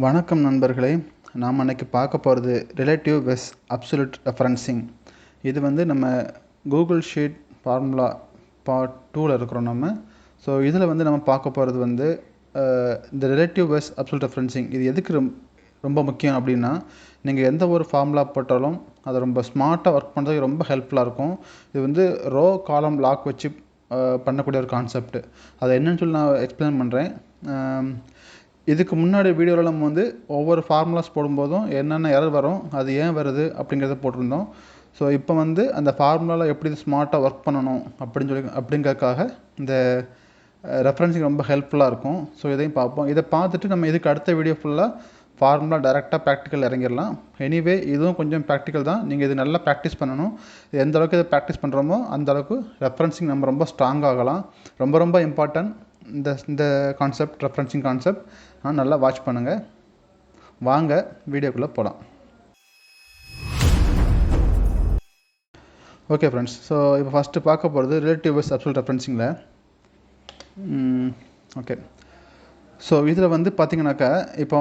வணக்கம் நண்பர்களே. நாம் அன்றைக்கி பார்க்க போகிறது ரிலேட்டிவ் வெஸ் அப்சல்யூட் ரெஃபரன்சிங். இது வந்து நம்ம கூகுள் ஷீட் ஃபார்முலா பார்ட் 2ல் இருக்கிறோம் நம்ம. ஸோ இதில் வந்து நம்ம பார்க்க போகிறது வந்து இந்த ரிலேட்டிவ் வெஸ் அப்சல்யூட் ரெஃபரன்சிங் இது எதுக்கு ரொம்ப முக்கியம் அப்படின்னா, நீங்கள் எந்த ஒரு ஃபார்முலா போட்டாலும் அதை ரொம்ப ஸ்மார்ட்டாக ஒர்க் பண்ணுறதுக்கு ரொம்ப ஹெல்ப்ஃபுல்லாக இருக்கும். இது வந்து ரோ காலம் லாக் வச்சு பண்ணக்கூடிய ஒரு கான்செப்ட். அதை என்னன்னு சொல்லி நான் எக்ஸ்பிளைன் பண்ணுறேன். இதுக்கு முன்னாடி வீடியோவில் நம்ம வந்து ஒவ்வொரு ஃபார்முலாஸ் போடும்போதும் என்னென்ன எரர் வரும், அது ஏன் வருது அப்படிங்கிறத போட்டிருந்தோம். ஸோ இப்போ வந்து அந்த ஃபார்முலாவில் எப்படி ஸ்மார்ட்டாக ஒர்க் பண்ணணும் அப்படிங்கிறதுக்காக இந்த ரெஃபரன்சிங் ரொம்ப ஹெல்ப்ஃபுல்லாக இருக்கும். ஸோ இதையும் பார்ப்போம். இதை பார்த்துட்டு நம்ம இதுக்கு அடுத்த வீடியோ ஃபுல்லாக ஃபார்முலா டைரெக்டாக ப்ராக்டிக்கல் இறங்கிடலாம். எனிவே இதுவும் கொஞ்சம் ப்ராக்டிக்கல் தான். நீங்கள் இது நல்லா ப்ராக்டிஸ் பண்ணணும். எந்த அளவுக்கு இதை ப்ராக்டிஸ் பண்ணுறோமோ அந்த அளவுக்கு ரெஃபரன்சிங் நம்ம ரொம்ப ஸ்ட்ராங் ஆகலாம். ரொம்ப ரொம்ப இம்பார்ட்டன்ட் இந்த கான்செப்ட், ரெஃபரன்சிங் கான்செப்ட். நல்லா வாட்ச் பண்ணுங்கள். வாங்க வீடியோக்குள்ளே போகலாம். ஓகே ஃப்ரெண்ட்ஸ், ஸோ இப்போ ஃபஸ்ட்டு பார்க்க போகிறது ரிலேட்டிவ் வெஸ் அப்சல்யூட் ரெஃபரன்சிங்கில். ஓகே, ஸோ இதில் வந்து பார்த்தீங்கன்னாக்கா இப்போ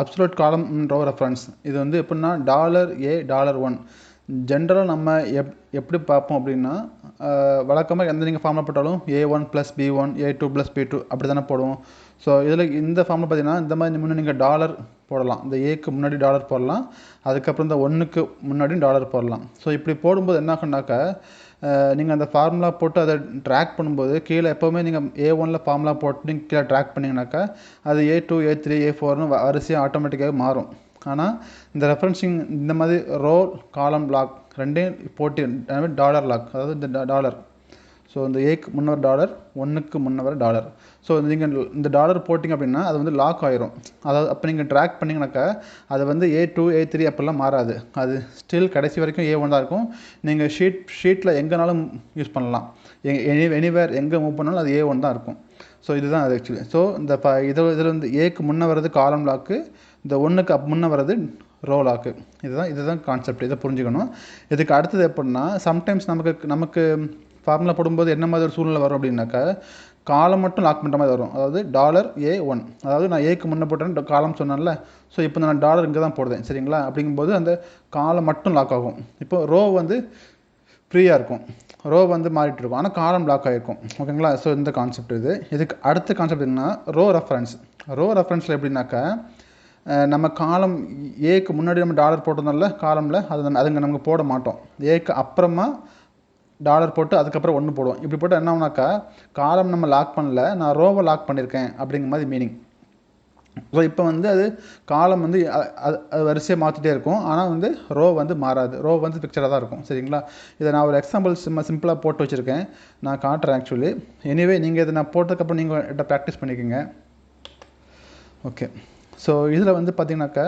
அப்சல்யூட் காலம் ரோ ரெஃபரன்ஸ் இது வந்து எப்படின்னா $A$1 ஜென்ரலாக நம்ம எப்படி பார்ப்போம் அப்படின்னா, வழக்கமாக எந்த நீங்கள் ஃபார்முலா போட்டாலும் A1 + B1 A2 + B2 அப்படி தானே போடுவோம். ஸோ இதில் இந்த ஃபார்முலா பார்த்தீங்கன்னா இந்த மாதிரி முன்னே நீங்கள் டாலர் போடலாம். இந்த ஏக்கு முன்னாடி டாலர் போடலாம், அதுக்கப்புறம் இந்த ஒன்றுக்கு முன்னாடியும் டாலர் போடலாம். ஸோ இப்படி போடும்போது என்ன ஆகுனாக்கா, நீங்கள் அந்த ஃபார்முலா போட்டு அதை ட்ராக் பண்ணும்போது கீழே எப்போவுமே நீங்கள் A1 ஃபார்முலா போட்டு நீங்கள் கீழே ட்ராக் பண்ணிங்கனாக்கா அது A2 A3 A4னு வரிசையாக ஆட்டோமேட்டிக்காக மாறும். ஆனால் இந்த ரெஃபரன்சிங் இந்த மாதிரி ரோ காலம் லாக் ரெண்டையும் போட்டு டாலர் லாக், அதாவது இந்த டாலர். ஸோ இந்த ஏக்கு முன்னவர் டாலர், ஒன்றுக்கு முன்னவர் டாலர். ஸோ நீங்கள் இந்த டாலர் போட்டிங்க அப்படின்னா அது வந்து லாக் ஆயிரும். அதாவது அப்போ நீங்கள் ட்ராக் பண்ணிங்கனாக்கா அது வந்து A2 A3 அப்படிலாம் மாறாது. அது ஸ்டில் கடைசி வரைக்கும் A1 தான் இருக்கும். நீங்கள் ஷீட்டில் எங்கேனாலும் யூஸ் பண்ணலாம். எனிவேர் எங்கே மூவ் பண்ணாலும் அது A1 தான் இருக்கும். ஸோ இதுதான் அது ஆக்சுவலி. ஸோ இந்த இதில் வந்து ஏக்கு முன்னே வர்றது காலம் லாக்கு, இந்த ஒன்றுக்கு முன்னே வர்றது ரோ லாக்கு. இதுதான் கான்செப்ட். இதை புரிஞ்சுக்கணும். இதுக்கு அடுத்தது எப்படின்னா, சம்டைம்ஸ் நமக்கு ஃபார்முலா போடும்போது என்ன மாதிரி ஒரு சூழ்நிலை வரும் அப்படின்னாக்கா, காலம் மட்டும் லாக் பண்ணுற மாதிரி வரும். அதாவது $A1, அதாவது நான் ஏக்கு முன்னே போட்டேன்னு காலம் சொன்னேன்ல. ஸோ இப்போ நான் டாலர் இங்கே தான் போடுறேன், சரிங்களா? அப்படிங்கும்போது அந்த காலம் மட்டும் லாக் ஆகும். இப்போ ரோ வந்து ஃப்ரீயாக இருக்கும், ரோ வந்து மாறிட்டு இருக்கும், ஆனால் காலம் லாக் ஆகிருக்கும். ஓகேங்களா? ஸோ இந்த கான்செப்ட் இதுக்கு அடுத்த கான்செப்ட் என்னன்னா ரோ ரெஃபரன்ஸில் எப்படின்னாக்கா, நம்ம காலம் ஏக்கு முன்னாடி நம்ம டாலர் போட்டோம்னால காலமில் அதுங்க நமக்கு போட மாட்டோம். ஏக்கு அப்புறமா டாலர் போட்டு அதுக்கப்புறம் 1 போடுவோம். இப்படி போட்டு என்ன ஆகுனாக்கா, காலம் நம்ம லாக் பண்ணல, நான் ரோவை லாக் பண்ணியிருக்கேன் அப்படிங்கிற மாதிரி மீனிங். ஸோ இப்போ வந்து அது காலம் வந்து அது வரிசையாக மாற்றிட்டே இருக்கும், ஆனால் வந்து ரோ வந்து மாறாது. ரோ வந்து பிக்சராக தான் இருக்கும், சரிங்களா? இதை நான் ஒரு எக்ஸாம்பிள் சிம்பிளாக போட்டு வச்சுருக்கேன், நான் காட்டுறேன் ஆக்சுவலி. எனிவே நீங்கள் இதை நான் போட்டதுக்கப்புறம் நீங்கள் என்கிட்ட ப்ராக்டிஸ் பண்ணிக்கோங்க. ஓகே, ஸோ இதில் வந்து பார்த்திங்கனாக்கா,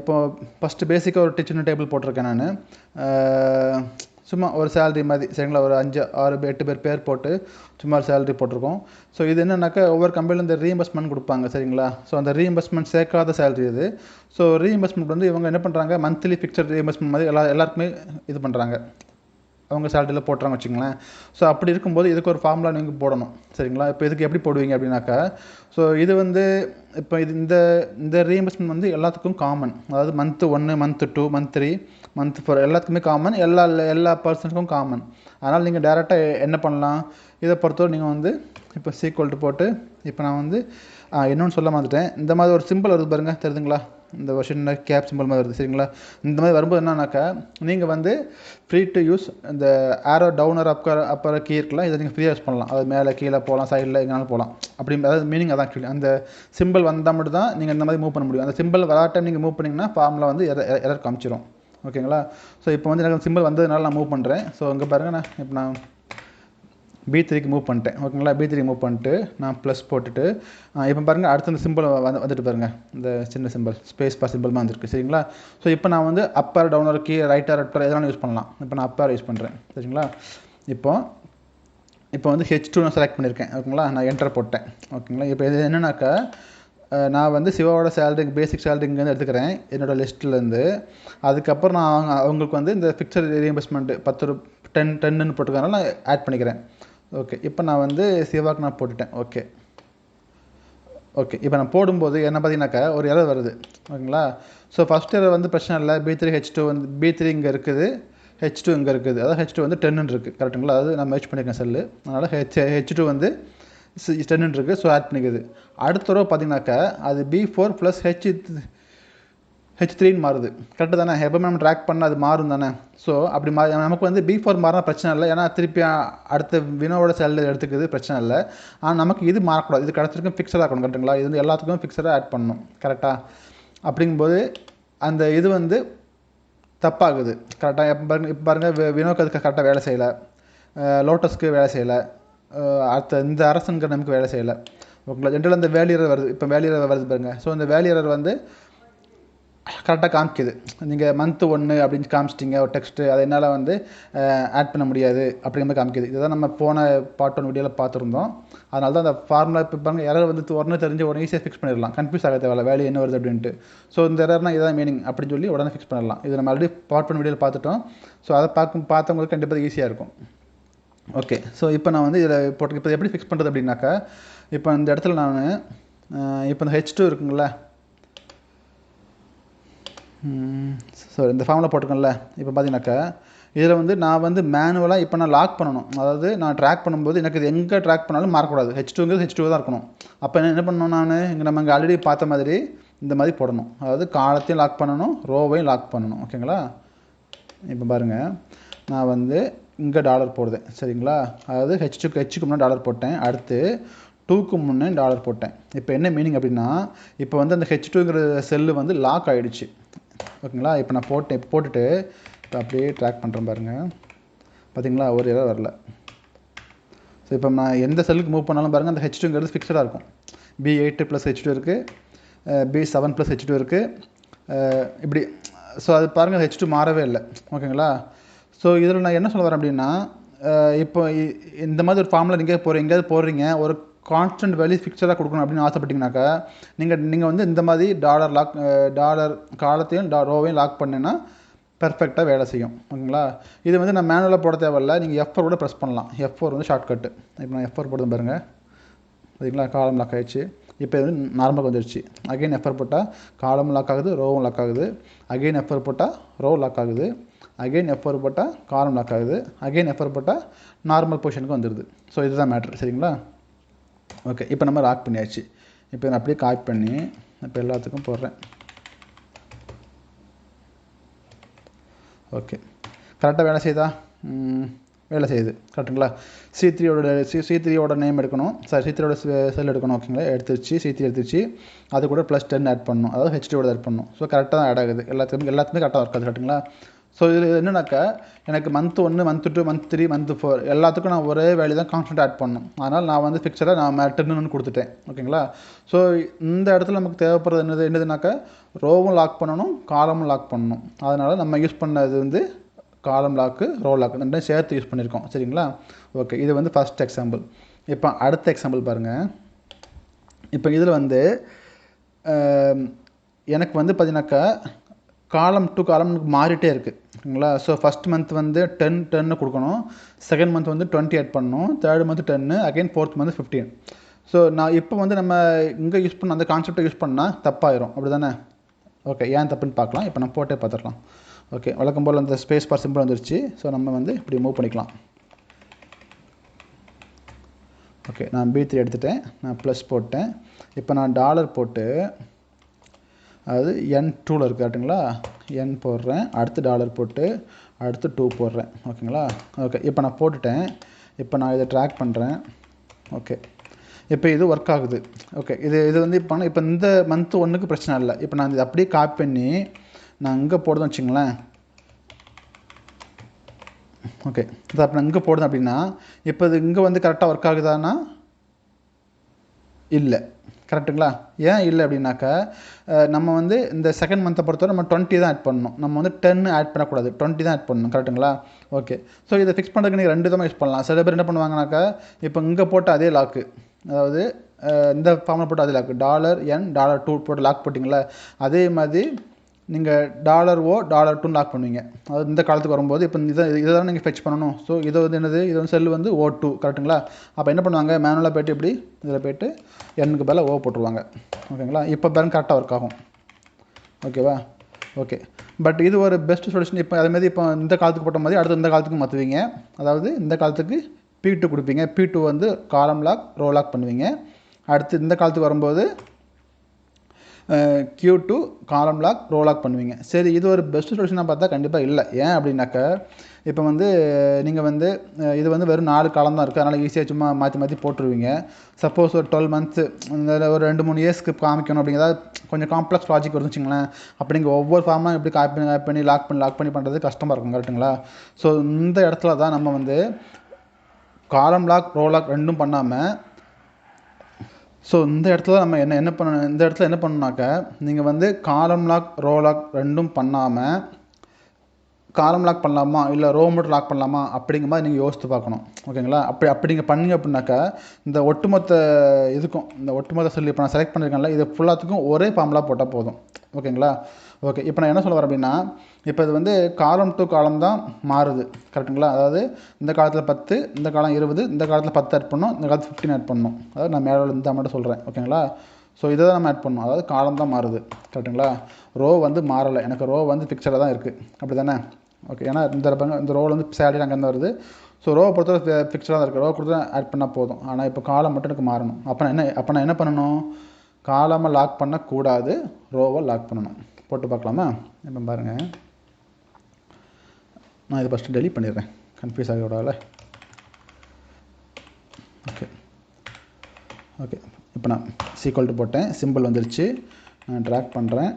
இப்போது ஃபஸ்ட்டு பேசிக்காக ஒரு சின்ன டேபிள் போட்டிருக்கேன் நான். சும்மா ஒரு சேலரி மாதிரி, சரிங்களா? ஒரு 5 6 8 பேர் போட்டு சும்மா ஒரு சேலரி போட்டிருக்கோம். ஸோ இது என்னென்னாக்கா, ஒவ்வொரு கம்பெனியில் இந்த ரீஎம்பர்ஸ்மெண்ட் கொடுப்பாங்க, சரிங்களா? ஸோ அந்த ரீஎம்பர்ஸ்மெண்ட் சேர்க்காத சேலரி இது. ஸோ ரீஎம்பர்ஸ்மெண்ட் வந்து இவங்க என்ன பண்ணுறாங்க, மந்த்லி ஃபிக்ஸட் ரீஎம்பர்ஸ்மெண்ட் மாதிரி எல்லாருக்குமே இது பண்ணுறாங்க, அவங்க சேலரியில் போட்டுறாங்க வச்சுங்களேன். ஸோ அப்படி இருக்கும்போது இதுக்கு ஒரு ஃபார்முலா நீங்கள் போடணும், சரிங்களா? இப்போ இதுக்கு எப்படி போடுவீங்க அப்படின்னாக்கா, ஸோ இது வந்து இப்போ இந்த ரீஎம்பர்ஸ்மெண்ட் வந்து எல்லாத்துக்கும் காமன். அதாவது மந்த்து 1 மந்த்து 2 மந்த் 3 மந்த் 4 எல்லாத்துக்குமே காமன், எல்லா பர்சனுக்கும் காமன். அதனால் நீங்கள் டேரெக்டாக என்ன பண்ணலாம், இதை பொறுத்தவரை நீங்கள் வந்து இப்போ சீக்வல்ட்டு போட்டு, இப்போ நான் வந்து இன்னொன்று சொல்ல மாட்டேன், இந்த மாதிரி ஒரு சிம்பிள் வருது பாருங்கள், தெரியுதுங்களா? இந்த ஒரு சின்ன கேப் சிம்பிள் மாதிரி வருது, சரிங்களா? இந்த மாதிரி வரும்போது என்னன்னாக்கா, நீங்கள் வந்து ஃப்ரீ டு யூஸ் இந்த ஆரோ டவுனர் அப்பர் கீ இருக்கலாம், இதை நீங்கள் ஃப்ரீயாக யூஸ் பண்ணலாம். அது மேலே கீழே போகலாம், சைடில் எங்கேனாலும் போகலாம். அப்படி அதாவது மீனிங் அதான் ஆக்சுவலி. அந்த சிம்பிள் வந்தால் மட்டும் தான் நீங்கள் இந்த மாதிரி மூவ் பண்ண முடியும். அந்த சிம்பிள் வரா டைம் நீங்கள் மூவ் பண்ணிங்கன்னா ஃபார்முலா வந்து எரர் காமிச்சிடும். ஓகேங்களா? ஸோ இப்போ வந்து எனக்கு சிம்பிள் வந்ததுனால நான் மூவ் பண்ணுறேன். ஸோ இங்கே பாருங்கள், நான் B3க்கு மூவ் பண்ணிட்டேன். ஓகேங்களா? B3 மூவ் பண்ணிட்டு நான் ப்ளஸ் போட்டுட்டு இப்போ பாருங்கள், அடுத்த இந்த சிம்பிள் வந்துட்டு பாருங்கள், இந்த சின்ன சிம்பிள் ஸ்பேஸ் பார் சிம்பிள் வந்துருக்கு, சரிங்களா? ஸோ இப்போ நான் வந்து அப்பர் டவுனர் கீ ரைட்டர் அப்பர் எதனாலும் யூஸ் பண்ணலாம். இப்போ நான் அப்பர் யூஸ் பண்ணுறேன், சரிங்களா? இப்போ வந்து H2 நான் செலக்ட் பண்ணியிருக்கேன். ஓகேங்களா? நான் என்டர் போட்டேன். ஓகேங்களா? இப்போ இது என்னன்னாக்கா, நான் வந்து சிவாவோட சேலரி பேசிக் சேலரி இங்கேருந்து எடுத்துக்கிறேன் என்னோடய லிஸ்ட்லேருந்து. அதுக்கப்புறம் நான் அவங்களுக்கு வந்து இந்த ஃபிக்ஸட் ரீஎம்பர்ஸ்மெண்ட் 10 போட்டுக்கிறதுனால நான் ஆட் பண்ணிக்கிறேன். ஓகே, இப்போ நான் வந்து சிவாக்கு நான் போட்டுட்டேன். ஓகே, ஓகே, இப்போ நான் போடும்போது என்ன பார்த்தீங்கன்னாக்கா ஒரு எரர் வருது. ஓகேங்களா? ஸோ ஃபஸ்ட் எரர் வந்து பிரச்சனை இல்லை. B3H2 வந்து B3 இங்கே இருக்குது, H2 இங்கே இருக்குது. அதாவது H2 வந்து 10ன்னு இருக்குது. கரெக்டுங்களா? அதாவது நான் மேட்ச் பண்ணியிருக்கேன் செல்லு. அதனால் H2 வந்து 10ன்னு இருக்குது. ஸோ ஆட் பண்ணிக்குது. அடுத்த ரோ பார்த்தீங்கன்னாக்கா அது B4 ப்ளஸ் H3ன்னு மாறுது. கரெக்டு தானே? எப்போவுமே நம்ம ட்ராக் பண்ணால் அது மாறும் தானே? ஸோ அப்படி நமக்கு வந்து B4 மாறினா பிரச்சனை இல்லை. ஏன்னா திருப்பி அடுத்த வினோவோட செல் எடுத்துக்குது, பிரச்சனை இல்லை. ஆனால் நமக்கு இது மாறக்கூடாது. இது கடைசிக்கும் ஃபிக்ஸடாக இருக்கணும். கரெக்டுங்களா? இது வந்து எல்லாத்துக்கும் ஃபிக்ஸடாக ஆட் பண்ணணும். கரெக்டாக? அப்படிங்கும்போது அந்த இது வந்து தப்பாகுது. கரெக்டாக? இப்போ பாருங்கள் வினோக்கு அதுக்கு கரெக்டாக வேலை செய்யலை, லோட்டஸ்க்கு வேலை செய்யலை, அடுத்த இந்த அரசனுக்கு நமக்கு வேலை செய்யலை. ஓகேங்களா? ஜென்ரல் அந்த வேலியரர் வருது. இப்போ வேலியரர் வருது பாருங்கள். ஸோ இந்த வேலியரர் வந்து கரெக்டாக காமிக்குது. நீங்கள் மந்த்து 1 அப்படின்னு காமிச்சிட்டிங்க ஒரு டெக்ஸ்ட்டு, அதை என்னால் வந்து ஆட் பண்ண முடியாது அப்படிங்கிற மாதிரி காமிக்குது. இதுதான் நம்ம போன பார்ட் 1 வீடியோவில் பார்த்துருந்தோம். அதனால தான் அந்த ஃபார்முலா இப்போ பாருங்கள் எரர் வந்து உடனே தெரிஞ்சு உடனே ஈஸியாக ஃபிக்ஸ் பண்ணிடலாம். கன்ஃபியூஸ் ஆக தேவையில்ல வேல்யூ என்ன வருது அப்படின்ட்டு. ஸோ இந்த எரர்னா இதான் மீனிங் அப்படின்னு சொல்லி உடனே ஃபிக்ஸ் பண்ணிடலாம். இது நம்ம ஆல்ரெடி பார்ட் 1 வீடியோவில் பார்த்துட்டோம். ஸோ அதை பார்த்தவங்களுக்கு கண்டிப்பாக ஈஸியாக இருக்கும். ஓகே, ஸோ இப்போ நான் வந்து இதில் போட்டு இப்போ எப்படி ஃபிக்ஸ் பண்ணுறது அப்படின்னாக்கா, இப்போ இந்த இடத்துல நான் இப்போ இந்த H2 இருக்குங்களா, ஸோ இந்த ஃபார்மில் போட்டுக்கோங்கள. இப்போ பார்த்தீங்கன்னாக்கா இதில் வந்து நான் வந்து மேனுவலாக இப்போ நான் லாக் பண்ணணும். அதாவது நான் ட்ராக் பண்ணும்போது எனக்கு இது எங்கே ட்ராக் பண்ணாலும் மாறக்கூடாது. H2ங்கிறது H2 தான் இருக்கணும். அப்போ என்ன பண்ணணும், நான் இங்கே நம்ம இங்கே ஆல்ரெடி பார்த்த மாதிரி இந்த மாதிரி போடணும். அதாவது காலத்தையும் லாக் பண்ணணும், ரோவையும் லாக் பண்ணணும். ஓகேங்களா? இப்போ பாருங்கள், நான் வந்து இங்கே டாலர் போடுதேன். சரிங்களா? அதாவது ஹெச்சுக்கு முன்னே டாலர் போட்டேன். அடுத்து 2க்கு முன்னே டாலர் போட்டேன். இப்போ என்ன மீனிங் அப்படின்னா, இப்போ வந்து அந்த H2ங்கிற செல்லு வந்து லாக் ஆகிடுச்சு. ஓகேங்களா? இப்போ நான் போட்டுட்டு இப்போ அப்படியே ட்ராக் பண்ணுறேன் பாருங்கள். பார்த்தீங்களா? ஒரு எரர் வரல. ஸோ இப்போ நான் எந்த செல்லுக்கு மூவ் பண்ணாலும் பாருங்கள், அந்த H2ங்கிறது ஃபிக்ஸடாக இருக்கும். B8 ப்ளஸ் H2 இருக்குது, B7 ப்ளஸ் H2 இருக்குது, இப்படி. ஸோ அது பாருங்கள், H2 மாறவே இல்லை. ஓகேங்களா? ஸோ இதில் நான் என்ன சொல்ல வரேன் அப்படின்னா, இப்போ இந்த மாதிரி ஒரு ஃபார்மில் எங்கேயாவது போடுறீங்க, ஒரு கான்ஸ்டன்ட் வேல்யூ ஃபிக்ஸடாக கொடுக்கணும் அப்படின்னு ஆசைப்பட்டீங்கன்னாக்கா நீங்கள் வந்து இந்த மாதிரி டாலர் காலத்தையும் ரோவையும் லாக் பண்ணினா பெர்ஃபெக்டாக வேலை செய்யும். ஓகேங்களா? இது வந்து நான் மேனுவலாக போட தேவையில்ல. நீங்கள் F4 கூட ப்ரெஸ் பண்ணலாம். F4 வந்து ஷார்ட்கட்டு. இப்போ நான் F4 போடுறது பாருங்கள். சரிங்களா? காலம் லாக் ஆகிடுச்சு. இப்போ இது வந்து நார்மலாக வந்துடுச்சு. அகைன் F4 போட்டால் காலம் லாக் ஆகுது, ரோவும் லாக் ஆகுது. அகைன் F4 போட்டால் ரோ லாக் ஆகுது. அகைன் F4 போட்டால் காலம் லாக் ஆகுது. அகைன் F4 போட்டால் நார்மல் பொசிஷனுக்கு வந்துடுது. ஸோ இதுதான் மேட்ரு. சரிங்களா? ஓகே, இப்போ நம்ம லாக் பண்ணியாச்சு. இப்போ நான் அப்படியே காப்பி பண்ணி இப்போ எல்லாத்துக்கும் போடுறேன். ஓகே, கரெக்டாக வேலை செய்யுதா? வேலை செய்யுது. கரெக்டுங்களா? C3யோட நேம் எடுக்கணும். C3யோட செல் எடுக்கணும். ஓகேங்களா? எடுத்துருச்சு. C3 எடுத்துருச்சு. அது கூட +10 ஆட் பண்ணணும். அதாவது H2வோட ஆட் பண்ணணும். ஸோ கரெக்டாக தான் ஆட் ஆகுது. எல்லாத்துக்குமே கரெக்டாக ஒர்க் ஆகுது. கரெக்டுங்களா? ஸோ இதில் என்னன்னாக்கா, எனக்கு மந்த் 1, மந்த் 2, மந்த் 3, மந்த் 4 எல்லாத்துக்கும் நான் ஒரே வேல்யூ தான் கான்ஸ்டன்ட் ஆட் பண்ணணும். அதனால் நான் வந்து ஃபிக்ஸடாக நான் 10ன்னு கொடுத்துட்டேன். ஓகேங்களா? ஸோ இந்த இடத்துல நமக்கு தேவைப்படுறது என்னதுனாக்கா, ரோவும் லாக் பண்ணணும், காலமும் லாக் பண்ணணும். அதனால் நம்ம யூஸ் பண்ணது வந்து காலம் லாக்கு, ரோ லாக் ரெண்டையும் சேர்த்து யூஸ் பண்ணியிருக்கோம். சரிங்களா? ஓகே, இது வந்து ஃபஸ்ட் எக்ஸாம்பிள். இப்போ அடுத்த எக்ஸாம்பிள் பாருங்கள். இப்போ இதில் வந்து எனக்கு வந்து பார்த்தீங்கன்னாக்கா காலம் டு காலம் மாறிட்டே இருக்குது. ஓகேங்களா? ஸோ ஃபஸ்ட் மந்த் வந்து 10 கொடுக்கணும், செகண்ட் மந்த் வந்து 20 ஆட் பண்ணணும், third month 10, again fourth month 15. So நான் இப்போ வந்து நம்ம இங்கே யூஸ் பண்ண அந்த கான்செப்டை யூஸ் பண்ணால் தப்பாயிரும். அப்படி தானே? ஓகே, ஏன் தப்புன்னு பார்க்கலாம். இப்போ நம்ம போட்டே பார்த்துடலாம். ஓகே, வழக்கம் போல் அந்த ஸ்பேஸ் பார் சிம்பிள் வந்துருச்சு. ஸோ நம்ம வந்து இப்படி மூவ் பண்ணிக்கலாம். ஓகே, நான் B3 எடுத்துட்டேன், நான் ப்ளஸ் போட்டேன். இப்போ நான் டாலர் போட்டு, அதாவது N2ல் இருக்குது. கரெக்டுங்களா? N போடுறேன், அடுத்து டாலர் போட்டு, அடுத்து 2 போடுறேன். ஓகேங்களா? ஓகே, இப்போ நான் போட்டுட்டேன். இப்போ நான் இதை ட்ராக் பண்ணுறேன். ஓகே, இப்போ இது ஒர்க் ஆகுது. ஓகே, இது வந்து இப்போ இந்த மந்த் 1க்கு பிரச்சனை இல்லை. இப்போ நான் இதை அப்படியே காப்பி பண்ணி நான் இங்கே போடுறேன்னு வச்சுங்களேன். ஓகே, இது அப்போ நான் இங்கே போடுறேன் அப்படின்னா, இப்போ இது இங்கே வந்து கரெக்டாக ஒர்க் ஆகுதானா? இல்லை. கரெக்டுங்களா? ஏன் இல்லை அப்படின்னாக்கா, நம்ம வந்து இந்த செகண்ட் மந்த்தை பொறுத்தவரை நம்ம 20 தான் ஆட் பண்ணணும். நம்ம வந்து 10 ஆட் பண்ணக்கூடாது, 20 தான் ஆட் பண்ணணும். கரெக்டுங்களா? ஓகே, ஸோ இதை ஃபிக்ஸ் பண்ணுறதுக்கு நீங்கள் 2 விதமாக யூஸ் பண்ணலாம். சில பேர் என்ன பண்ணுவாங்கனாக்கா, இப்போ இங்கே போட்ட அதே லாக்கு, அதாவது இந்த ஃபார்மில் போட்டு அதே லாக்கு $N $2 போட்டு லாக் போட்டிங்களா, அதே மாதிரி நீங்கள் $O $2 லாக் பண்ணுவீங்க. அதாவது இந்த காலத்துக்கு வரும்போது இப்போ இதை தான் நீங்கள் ஃபெச் பண்ணணும். ஸோ இதை வந்து என்னது, இது வந்து செல் வந்து O2 கரெக்டுங்களா? அப்போ என்ன பண்ணுவாங்க, மேனுவலாக போய்ட்டு இப்படி இதில் போய்ட்டு எண்ணுக்கு பதிலாக O போட்டுருவாங்க. ஓகேங்களா? இப்போ பாருங்க கரெக்டாக ஒர்க் ஆகும். ஓகேவா? ஓகே. பட் இது ஒரு பெஸ்ட் சொல்யூஷன். இப்போ அதேமாதிரி இப்போ இந்த காலத்துக்கு போட்ட மாதிரி அடுத்து இந்த காலத்துக்கு மாற்றுவீங்க. அதாவது இந்த காலத்துக்கு P2 கொடுப்பீங்க. P2 வந்து காலம் லாக் ரோ லாக் பண்ணுவீங்க. அடுத்து இந்த காலத்துக்கு வரும்போது Q2 காலம் லாக் ரோ லாக் பண்ணுவீங்க. சரி, இது ஒரு பெஸ்ட் சொல்யூஷனாக பார்த்தா கண்டிப்பாக இல்லை. ஏன் அப்படின்னாக்கா, இப்போ வந்து நீங்கள் வந்து இது வந்து வெறும் 4 காலம் தான் இருக்குது. அதனால் ஈஸியாக சும்மா மாற்றி மாற்றி போட்டுருவீங்க. சப்போஸ் ஒரு 12 மந்த்ஸு ஒரு 2-3 இயர்ஸ்க்கு காமிக்கணும் அப்படிங்கிறதா கொஞ்சம் காம்ப்ளெக்ஸ் லாஜிக் வருதுன்னு வச்சுங்களேன். அப்போ நீங்கள் ஒவ்வொரு ஃபார்மாக எப்படி காப்பி பண்ணி லாக் பண்ணி பண்ணுறது கஷ்டமாக இருக்கும். கரெக்டுங்களா? ஸோ இந்த இடத்துல தான் நம்ம வந்து காலம் லாக் ரோ லாக் ரெண்டும் பண்ணாமல், ஸோ இந்த இடத்துல நம்ம என்ன பண்ணணும், இந்த இடத்துல என்ன பண்ணணுனாக்கா, நீங்கள் வந்து காலம் லாக் ரோ லாக் ரெண்டும் பண்ணாமல் காலம் லாக் பண்ணலாமா இல்லை ரோ மட்டும் லாக் பண்ணலாமா அப்படிங்கிற மாதிரி நீங்கள் யோசித்து பார்க்கணும். ஓகேங்களா? அப்படி நீங்கள் பண்ணீங்க அப்படின்னாக்கா இந்த ஒட்டுமொத்த இதுக்கும் இந்த ஒட்டுமொத்த செல் இப்போ நான் செலக்ட் பண்ணியிருக்கேன்ல, இது ஃபுல்லாத்துக்கும் ஒரே ஃபார்முலா போட்டால் போதும். ஓகேங்களா? ஓகே. இப்போ நான் என்ன சொல்ல வரேன் அப்படின்னா, இப்போ இது வந்து காலம் டு காலம் தான் மாறுது. கரெக்டுங்களா? அதாவது இந்த காலத்தில் 10, இந்த காலம் 20, இந்த காலத்தில் 10 ஆட் பண்ணணும், இந்த காலத்தில் 15 ஆட் பண்ணணும். அதாவது நான் மேலே இந்த மட்டும் சொல்கிறேன். ஓகேங்களா? ஸோ இதை தான் நம்ம ஆட் பண்ணணும். அதாவது காலம் தான் மாறுது. கரெக்டுங்களா? ரோ வந்து மாறலை. எனக்கு ரோ வந்து ஃபிக்ஸடாக தான் இருக்குது. அப்படி தானே? ஓகே. ஏன்னா இந்த ரோவில் வந்து சேலரி அங்கேருந்து வருது. ஸோ ரோவை பொறுத்தவரை ஃபிக்ஸடாக தான் இருக்குது. ரோ கொடுத்து ஆட் பண்ணால் போதும். ஆனால் இப்போ காலம் மட்டும் எனக்கு மாறணும். அப்போ நான் என்ன பண்ணணும், காலமாக லாக் பண்ணக்கூடாது, ரோவை லாக் பண்ணணும். போட்டு பார்க்கலாமா? இப்போ பாருங்கள், நான் இதை ஃபஸ்ட்டு டெலிட் பண்ணிடுறேன், கன்ஃபியூஸ் ஆகி விடால. Okay okay. இப்போ நான் சீக்வல் போட்டேன், சிம்பிள் வந்துருச்சு. நான் ட்ராக் பண்ணுறேன்.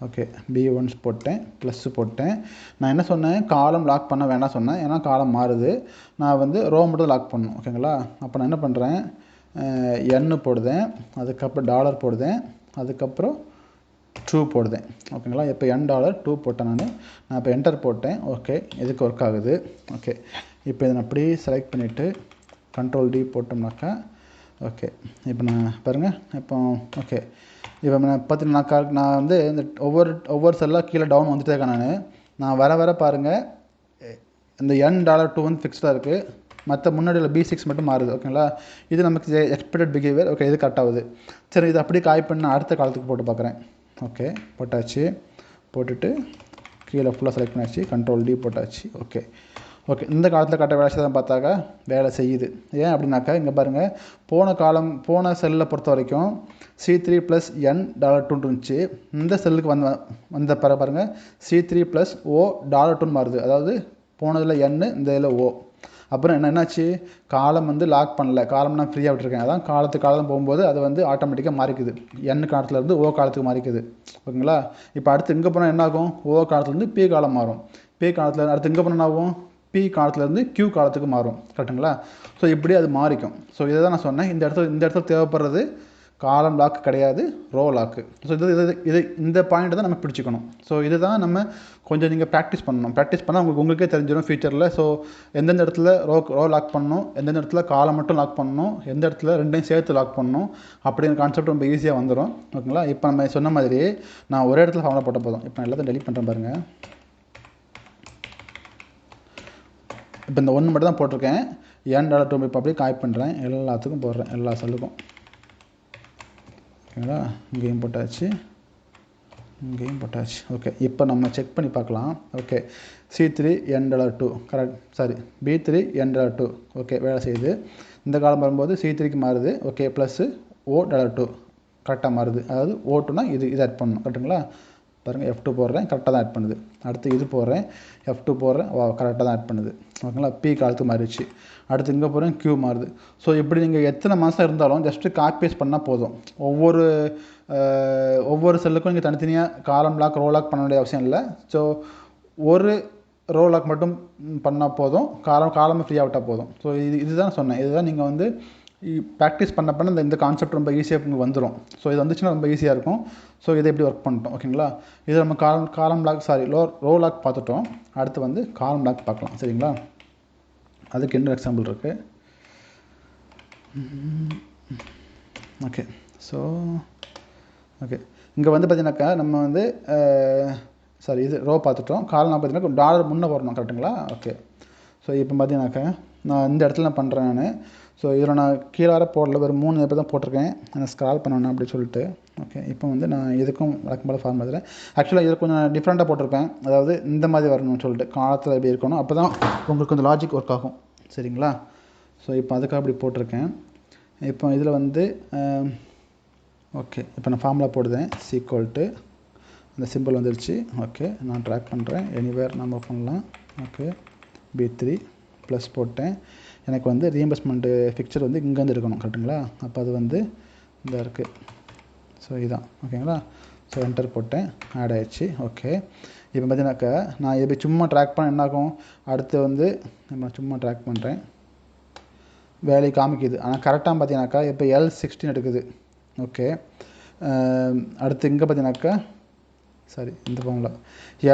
ஓகே, B1 போட்டேன், ப்ளஸ்ஸு போட்டேன். நான் என்ன சொன்னேன், காலம் லாக் பண்ண வேண்டாம் சொன்னேன். ஏன்னா காலம் மாறுது. நான் வந்து ரோ மட்டும் லாக் பண்ணணும். ஓகேங்களா? அப்போ நான் என்ன பண்ணுறேன், N போடுதேன், அதுக்கப்புறம் டாலர் போடுதேன், அதுக்கப்புறம் 2 போடுதேன். ஓகேங்களா? இப்போ $2 போட்டேன். நான் இப்போ என்டர் போட்டேன். ஓகே, இதுக்கு ஒர்க் ஆகுது. ஓகே, இப்போ இதை நான் அப்படியே செலக்ட் பண்ணிவிட்டு Ctrl D போட்டோம்னாக்கா ஓகே. இப்போ நான் பாருங்கள், இப்போ ஓகே. இப்போ பார்த்தீங்கன்னா நான் வந்து இந்த ஒவ்வொரு செல்லாக கீழே டவுன் வந்துட்டே இருக்கேன். நான் வர பாருங்கள், இந்த $2 வந்து ஃபிக்ஸ்டாக இருக்குது. மற்ற முன்னாடி உள்ள B6 மட்டும் மாறுது. ஓகேங்களா? இது நமக்கு எக்ஸ்பெக்டட் பிஹேவியர். ஓகே, இது கரெக்ட் ஆகுது. சரி, இது அப்படியே காப்பி பண்ணி அடுத்த காலத்துக்கு போட்டு பார்க்குறேன். ஓகே, போட்டாச்சு. போட்டுட்டு கீழே ஃபுல்லாக செலக்ட் பண்ணியாச்சு, Ctrl D போட்டாச்சு. Okay okay. இந்த காலத்தில் கட்ட வேலை செய்ய பார்த்தாக்கா வேலை செய்யுது. ஏன் அப்படின்னாக்கா, இங்கே பாருங்கள், போன செல்லில் பொறுத்த வரைக்கும் C3 + $2 இருந்துச்சு. இந்த செல்லுக்கு வந்த பாருங்கள், C3 + $2 மாறுது. அதாவது போனதில் N, இந்த இதில் O. அப்புறம் என்னாச்சு, காலம் வந்து லாக் பண்ணல, காலம் நான் ஃப்ரீயாக விட்டுருக்கேன். அதான் காலம் போகும்போது அது வந்து ஆட்டோமேட்டிக்காக மாறிக்குது. N காலத்துலேருந்து O காலத்துக்கு மாறிக்குது. ஓகேங்களா? இப்போ அடுத்து இங்கே போனால் என்ன ஆகும், O காலத்துலேருந்து P காலம் மாறும். P காலத்தில் அடுத்து இங்கே போனால் என்ன ஆகும், P காலத்துலேருந்து Q காலத்துக்கு மாறும். கரெக்டுங்களா? ஸோ இப்படி அது மாறிக்கும். ஸோ இதை தான் நான் சொன்னேன், இந்த இடத்துல தேவைப்படுறது காலம் லாக்கு கிடையாது, ரோ லாக்கு. ஸோ இது இந்த பாயிண்ட்டை தான் நம்ம பிடிச்சிக்கணும். ஸோ இதுதான் நம்ம கொஞ்சம் நீங்கள் ப்ராக்டிஸ் பண்ணணும். ப்ராக்டிஸ் பண்ணால் உங்களுக்கே தெரிஞ்சிடும் ஃபியூச்சரில். ஸோ எந்தெந்த இடத்துல ரோ லாக் பண்ணணும், எந்தெந்த இடத்துல காலம் மட்டும் லாக் பண்ணணும், எந்த இடத்துல ரெண்டையும் சேர்த்து லாக் பண்ணணும் அப்படிங்கிற கான்செப்ட் ரொம்ப ஈஸியாக வந்துடும். ஓகேங்களா? இப்போ நம்ம சொன்ன மாதிரி நான் ஒரே இடத்துல ஃபார்முலா போட்ட போதும். இப்போ நான் எல்லாத்தையும் டெலிட் பண்ணுறேன் பாருங்கள். இப்போ இந்த ஒன்று மட்டும் தான் போட்டிருக்கேன். $2 இப்போ அப்படியே காப்பி பண்ணுறேன், எல்லாத்துக்கும் போடுறேன், எல்லா செல்லுக்கும். ஓகேங்களா? இங்கேயும் போட்டாச்சு, இங்கேயும் போட்டாச்சு. ஓகே, இப்போ நம்ம செக் பண்ணி பார்க்கலாம். Okay, C3 $2 correct, sorry B3 $2. Okay, வேலை செய்யுது. இந்த காலம் வரும்போது C3க்கு மாறுது. ஓகே, ப்ளஸ்ஸு O$2 கரெக்டாக மாறுது. அதாவது O2னா இது ஆட் பண்ணணும். கரெக்டுங்களா? பாருங்கள், F2 போடுறேன், கரெக்டாக தான் ஆட் பண்ணுது. அடுத்து இது போடுறேன், F2 போடுறேன், கரெக்டாக தான் ஆட் பண்ணுது. ஓகேங்களா? P காலத்துக்கு மாறிடுச்சு. அடுத்து இங்கே போகிறேன், Q மாறுது. ஸோ இப்படி நீங்கள் எத்தனை மாதம் இருந்தாலும் ஜஸ்ட்டு காப்பி பேஸ்ட் பண்ணால் போதும். ஒவ்வொரு செல்லுக்கும் நீங்கள் தனித்தனியாக காலம் லாக் ரோ லாக் பண்ண வேண்டிய அவசியம் இல்லை. ஸோ ஒரு ரோ லாக் மட்டும் பண்ணால் போதும், காலமாக ஃப்ரீயாக விட்டால் போதும். ஸோ இதுதான் சொன்னேன். இதுதான் நீங்கள் வந்து ப்ராக்டிஸ் பண்ண இந்த கான்செப்ட் ரொம்ப ஈஸியாக உங்களுக்கு வந்துடும். ஸோ இது வந்துச்சுன்னா ரொம்ப ஈஸியாக இருக்கும். ஸோ இதை எப்படி ஒர்க் பண்ணிட்டோம். ஓகேங்களா? இது நம்ம காலம் லாக் ரோ லாக் பார்த்துட்டோம். அடுத்து வந்து காலம் லாக் பார்க்கலாம். சரிங்களா? அதுக்கு இன்னொரு எக்ஸாம்பிள் இருக்குது. ஓகே, ஸோ ஓகே, இங்கே வந்து பார்த்தீங்கன்னாக்கா நம்ம வந்து சாரி இது ரோ பார்த்துட்டோம். காலம் பார்த்தீங்கன்னா டாலர் முன்னே வரணும், கரெக்டுங்களா? ஓகே. ஸோ இப்போ பார்த்தீங்கன்னாக்கா நான் இந்த இடத்துல நான் பண்ணுறேன் நான். ஸோ இதில் நான் கீழார போடல, ஒரு 3 எப்போ தான் போட்டிருக்கேன், நான் ஸ்க்ரால் பண்ணணும் அப்படி சொல்லிட்டு. ஓகே, இப்போ வந்து நான் இதுக்கும் வழக்கம் போல் ஃபார்ம் எழுதுறேன். ஆக்சுவலாக இதில் கொஞ்சம் டிஃப்ரெண்ட்டாக போட்டிருப்பேன், அதாவது இந்த மாதிரி வரணும்னு சொல்லிட்டு காலத்தில் எப்படி இருக்கணும், அப்போ தான் உங்களுக்கு கொஞ்சம் லாஜிக் ஒர்க் ஆகும். சரிங்களா? ஸோ இப்போ அதுக்காக அப்படி போட்டிருக்கேன். இப்போ இதில் வந்து ஓகே, இப்போ நான் ஃபார்முலா போடுதேன். சீக்வல்ட்டு அந்த சிம்பிள் வந்துடுச்சு. ஓகே, நான் ட்ராக் பண்ணுறேன், எனிவேர் நம்ம பண்ணலாம். ஓகே, B3 ப்ளஸ் போட்டேன். எனக்கு வந்து ரீஎம்பர்ஸ்மெண்ட்டு ஃபிக்சர் வந்து இங்கேருந்து இருக்கணும், கரெக்டுங்களா? அப்போ அது வந்து இந்த இருக்குது. ஸோ இதுதான், ஓகேங்களா? ஸோ என்டர் போட்டேன், ஆட் ஆகிடுச்சு. ஓகே, இப்போ பார்த்தீங்கன்னாக்கா நான் எப்படி சும்மா ட்ராக் பண்ண என்னாகும், அடுத்து வந்து நம்ம சும்மா ட்ராக் பண்ணுறேன், வேலையை காமிக்குது. ஆனால் கரெக்டாக பார்த்தீங்கன்னாக்கா இப்போ L16 எடுக்குது. ஓகே, அடுத்து இங்கே பார்த்தீங்கன்னாக்கா சாரி இந்த ஃபார்முலா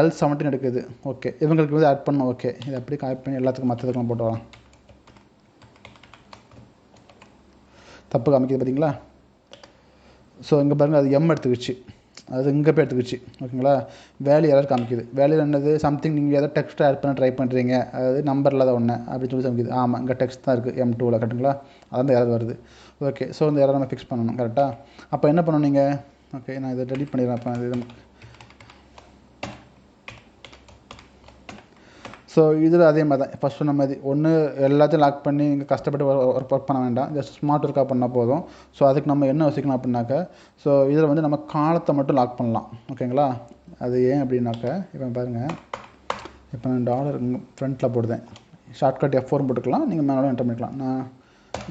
L17 எடுக்குது. ஓகே, இவங்களுக்கு வந்து ஆட் பண்ணணும். ஓகே, இதை அப்படி காப்பி பண்ணி எல்லாத்துக்கும் மற்றதுக்கும் போட்டு வரலாம். தப்பு காமிக்குது பார்த்தீங்களா? ஸோ இங்கே பாருங்கள், அது M எடுத்துக்கிச்சு, அது இங்கே போய் எடுத்துக்கிச்சு. ஓகேங்களா? வேல்யூ எரர் காமிக்குது. வேல்யூ என்னது, சம்திங் நீங்கள் எதாவது டெக்ஸ்ட் ஆட் பண்ண ட்ரை பண்ணுறீங்க, அதாவது நம்பர் இல்லாத ஒன்று அப்படின்னு சொல்லி காமிக்குது. ஆமாம், இங்கே டெக்ஸ்ட் தான் இருக்குது M2ல், கரெக்டுங்களா? அதான் எரர் வருது. ஓகே, ஸோ இந்த எரர் நம்ம ஃபிக்ஸ் பண்ணணும், கரெக்டாக? அப்போ என்ன பண்ணணும் நீங்கள்? ஓகே, நான் இதை டெலிட் பண்ணிடுறேன். அப்போ இது ஸோ இதில் அதே மாதிரி தான் ஃபஸ்ட் சொன்ன மாதிரி ஒன்று எல்லாத்தையும் லாக் பண்ணி நீங்கள் கஷ்டப்பட்டு ஒர்க் பண்ண வேண்டாம், ஜஸ்ட் ஸ்மார்ட் ஒர்க்காக பண்ணால் போதும். ஸோ அதுக்கு நம்ம என்ன யோசிக்கணும் அப்படின்னாக்கா, ஸோ இதில் வந்து நம்ம காலத்தை மட்டும் லாக் பண்ணலாம். ஓகேங்களா? அது ஏன் அப்படின்னாக்கா, இப்போ பாருங்கள், இப்போ நான் டாலர் ஃப்ரண்ட்டில் போடுதேன், ஷார்ட்கட் F4 போட்டுக்கலாம், நீங்கள் மேலே என்டர் பண்ணிக்கலாம். நான்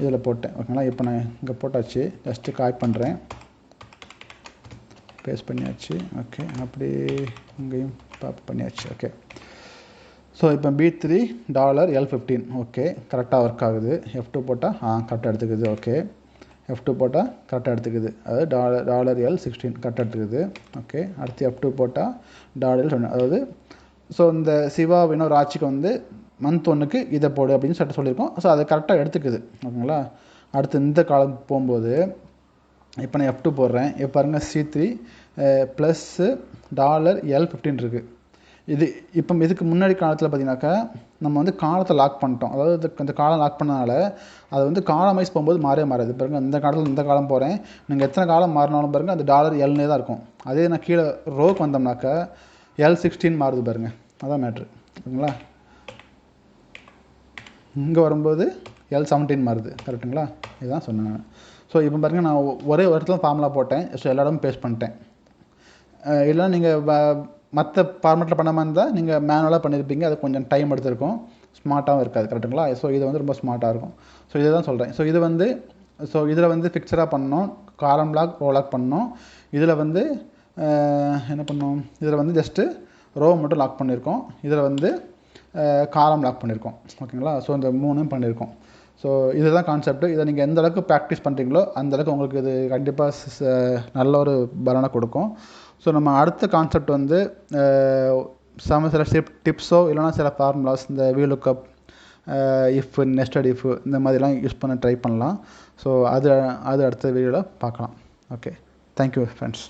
இதில் போட்டேன். ஓகேங்களா? இப்போ நான் இங்கே போட்டாச்சு, ஜஸ்ட்டு காப்பி பண்ணுறேன், பேஸ்ட் பண்ணியாச்சு. ஓகே, அப்படி இங்கேயும் பண்ணியாச்சு. ஓகே, ஸோ இப்போ B3 $L15. ஓகே, கரெக்டாக ஒர்க் ஆகுது. F2 போட்டால் கரெக்டாக எடுத்துக்குது. ஓகே, F2 போட்டால் கரெக்டாக எடுத்துக்குது, அதாவது $L16 கரெக்டாக எடுத்துக்குது. ஓகே, அடுத்து F2 போட்டால் $L17, அதாவது ஸோ இந்த சிவா வினோர் ஆட்சிக்கு வந்து மந்த் 1க்கு இதை போடு அப்படின்னு சொல்லியிருக்கோம். ஸோ அதை கரெக்டாக எடுத்துக்குது. ஓகேங்களா? அடுத்து இந்த காலம் போகும்போது இப்போ நான் F2 போடுறேன். இப்போ பாருங்கள், C3 ப்ளஸ்ஸு $L15 இருக்குது. இது இப்போ இதுக்கு முன்னாடி காலத்தில் பார்த்தீங்கன்னாக்கா நம்ம வந்து காலத்தை லாக் பண்ணிட்டோம், அதாவது இந்த காலம் லாக் பண்ணனால அது வந்து காலம் வைஸ் போகும்போது மாறாது. பாருங்கள், இந்த காலத்தில் இந்த காலம் போகிறேன், நீங்கள் எத்தனை காலம் மாறினாலும் பாருங்கள் அந்த $Lனே தான் இருக்கும். அதே நான் கீழே ரோக்கு வந்தோம்னாக்கா L16 மாறுது பாருங்கள், அதான் மேட்ரு. ஓகேங்களா? இங்கே வரும்போது L17 மாறுது, கரெக்டுங்களா? இதுதான் சொன்னேன் நான். ஸோ இப்போ பாருங்கள், நான் ஒரே இடத்துல ஃபார்முலா போட்டேன், ஸோ எல்லா இடமும் பேஸ்ட் பண்ணிட்டேன். இல்லைனா நீங்கள் மற்ற ஃபார்மெட்டில் பண்ணாமல் இருந்தால் நீங்கள் மேனுவலாக பண்ணியிருப்பீங்க, அது கொஞ்சம் டைம் எடுத்திருக்கும், ஸ்மார்ட்டாகவும் இருக்காது, கரெக்டுங்களா? ஸோ இது வந்து ரொம்ப ஸ்மார்ட்டாக இருக்கும். ஸோ இதை தான் சொல்கிறேன். ஸோ இது வந்து இதில் வந்து ஃபிக்ஸடாக பண்ணோம், காலம் லாக் ரோ லாக் பண்ணோம். இதில் வந்து என்ன பண்ணோம், இதில் வந்து ஜஸ்ட்டு ரோ மட்டும் லாக் பண்ணியிருக்கோம், இதில் வந்து காலம் லாக் பண்ணியிருக்கோம். ஓகேங்களா? ஸோ இந்த 3ம் பண்ணியிருக்கோம். ஸோ இதுதான் கான்செப்ட். இதை நீங்கள் எந்த அளவுக்கு ப்ராக்டிஸ் பண்ணுறீங்களோ அந்தளவுக்கு உங்களுக்கு இது கண்டிப்பாக நல்ல ஒரு பலனை கொடுக்கும். ஸோ நம்ம அடுத்த கான்செப்ட் வந்து சில டிப்ஸோ இல்லைனா சில ஃபார்முலாஸ், இந்த VLOOKUP, இஃப், நெஸ்டட் இஃப், இந்த மாதிரிலாம் யூஸ் பண்ண ட்ரை பண்ணலாம். ஸோ அது அடுத்த வீடியோவில் பார்க்கலாம். Okay, thank you friends.